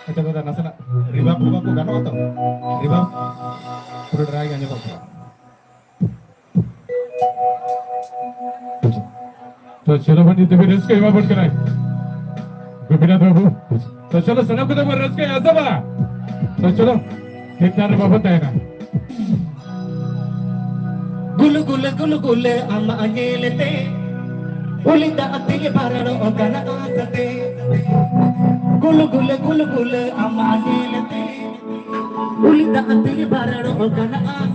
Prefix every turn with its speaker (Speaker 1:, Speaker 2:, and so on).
Speaker 1: Coba dah nasana ribab ko gano ato. Ribab puro dry ganyan ko. तो चलो बंदी तो फिर रस का हिमा बन कराए गोपीनाथ बाबू तो चलो सनम को तो रस का ऐसा बा तो चलो कितना बाबू तय ना
Speaker 2: गुल गुल गुल गुल अम्मा अंगेलते उलिंदा अत्तिगे बारनो ओगना आसते गुल गुल गुल गुल अम्मा अंगेलते उलिंदा अत्तिगे बारनो ओगना आसते